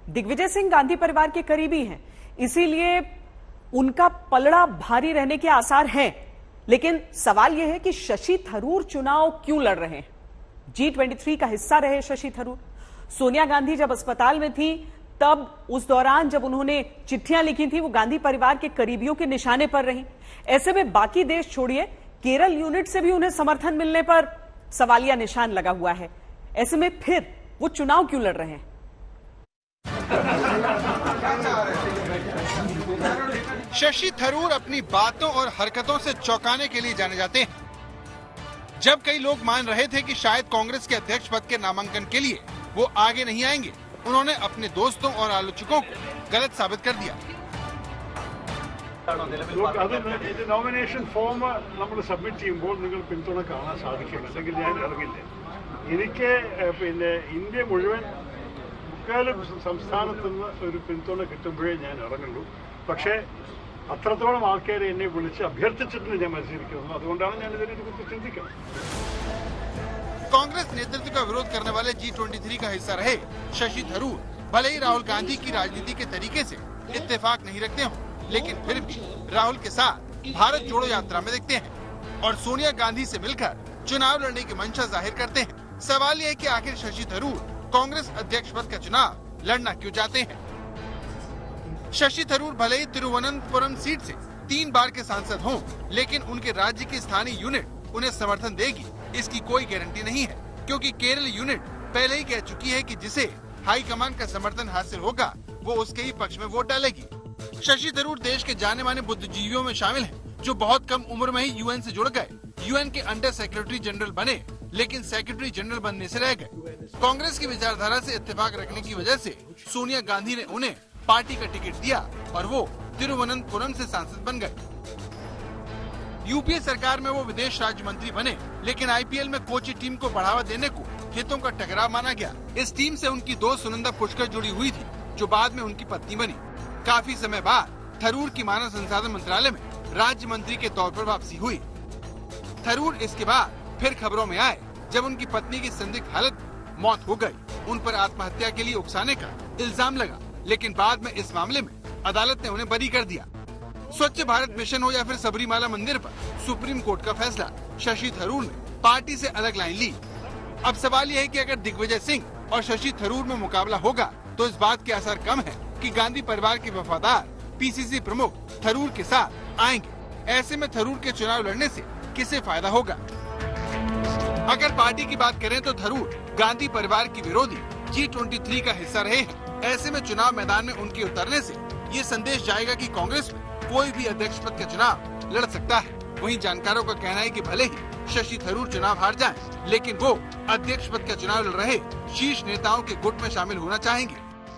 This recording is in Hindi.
दिग्विजय सिंह गांधी परिवार के करीबी हैं, इसीलिए उनका पलड़ा भारी रहने के आसार हैं। लेकिन सवाल यह है कि शशि थरूर चुनाव क्यों लड़ रहे हैं? G23 का हिस्सा रहे शशि थरूर। सोनिया गांधी जब अस्पताल में थी तब उस दौरान जब उन्होंने चिट्ठियां लिखी थी वो गांधी परिवार के करीबियों के निशाने पर रही। ऐसे में बाकी देश छोड़िए, केरल यूनिट से भी उन्हें समर्थन मिलने पर सवालिया निशान लगा हुआ है। ऐसे में फिर वो चुनाव क्यों लड़ रहे हैं? शशि थरूर अपनी बातों और हरकतों से चौंकाने के लिए जाने जाते हैं। जब कई लोग मान रहे थे कि शायद कांग्रेस के अध्यक्ष पद के नामांकन के लिए वो आगे नहीं आएंगे, उन्होंने अपने दोस्तों और आलोचकों को गलत साबित कर दिया। നോമിനേഷൻ ഫോം നമ്മൾ സബ്മിറ്റ് ചെയ്യുമ്പോൾ നിങ്ങൾ പിന്തുണ കാണാൻ സാധിക്കില്ല, അല്ലെങ്കിൽ ഞാൻ ഇറങ്ങില്ല. എനിക്ക് പിന്നെ ഇന്ത്യ മുഴുവൻ മുക്കാലും സംസ്ഥാനത്തു നിന്ന് ഒരു പിന്തുണ കിട്ടുമ്പോഴേ ഞാൻ ഇറങ്ങുള്ളൂ. പക്ഷേ അത്രത്തോളം ആൾക്കാരെ എന്നെ വിളിച്ച് അഭ്യർത്ഥിച്ചിട്ടുണ്ട് ഞാൻ മത്സരിക്കുന്നത്. അതുകൊണ്ടാണ് ഞാൻ ഇതിനെക്കുറിച്ച് ചിന്തിക്കുന്നത്. कांग्रेस नेतृत्व का विरोध करने वाले G23 का हिस्सा रहे शशि थरूर भले ही राहुल गांधी की राजनीति के तरीके से इत्तेफाक नहीं रखते हों, लेकिन फिर भी राहुल के साथ भारत जोड़ो यात्रा में दिखते हैं और सोनिया गांधी से मिलकर चुनाव लड़ने की मंशा जाहिर करते हैं। सवाल यह है कि आखिर शशि थरूर कांग्रेस अध्यक्ष पद का चुनाव लड़ना क्यों चाहते हैं? शशि थरूर भले ही तिरुवनंतपुरम सीट से 3 बार के सांसद हों, लेकिन उनके राज्य की स्थानीय यूनिट उन्हें समर्थन देगी इसकी कोई गारंटी नहीं है, क्योंकि केरल यूनिट पहले ही कह चुकी है कि जिसे हाईकमान का समर्थन हासिल होगा वो उसके ही पक्ष में वोट डालेगी। शशि थरूर देश के जाने माने बुद्धिजीवियों में शामिल हैं, जो बहुत कम उम्र में ही यूएन से जुड़ गए, यूएन के अंडर सेक्रेटरी जनरल बने, लेकिन सेक्रेटरी जनरल बनने से रह गए। कांग्रेस की विचारधारा से इत्तेफाक रखने की वजह से सोनिया गांधी ने उन्हें पार्टी का टिकट दिया और वो तिरुवनंतपुरम से सांसद बन गए। यूपीए सरकार में वो विदेश राज्य मंत्री बने, लेकिन आईपीएल में कोची टीम को बढ़ावा देने को हितों का टकराव माना गया। इस टीम से उनकी दोस्त सुनंदा पुष्कर जुड़ी हुई थी, जो बाद में उनकी पत्नी बनी। काफी समय बाद थरूर की मानव संसाधन मंत्रालय में राज्य मंत्री के तौर पर वापसी हुई। थरूर इसके बाद फिर खबरों में आए जब उनकी पत्नी की संदिग्ध हालत में मौत हो गई। उन पर आत्महत्या के लिए उकसाने का इल्जाम लगा, लेकिन बाद में इस मामले में अदालत ने उन्हें बरी कर दिया। स्वच्छ भारत मिशन हो या फिर सबरीमाला मंदिर पर सुप्रीम कोर्ट का फैसला, शशि थरूर ने पार्टी से अलग लाइन ली। अब सवाल यह है कि अगर दिग्विजय सिंह और शशि थरूर में मुकाबला होगा तो इस बात के असर कम है कि गांधी परिवार के वफादार पीसीसी प्रमुख थरूर के साथ आएंगे। ऐसे में थरूर के चुनाव लड़ने से किसे फायदा होगा? अगर पार्टी की बात करें तो थरूर गांधी परिवार की विरोधी G23 का हिस्सा रहे हैं। ऐसे में चुनाव मैदान में उनके उतरने से ये संदेश जाएगा कि कांग्रेस में कोई भी अध्यक्ष पद का चुनाव लड़ सकता है। वहीं जानकारों का कहना है कि भले ही शशि थरूर चुनाव हार जाएं, लेकिन वो अध्यक्ष पद का चुनाव लड़ रहे शीर्ष नेताओं के गुट में शामिल होना चाहेंगे।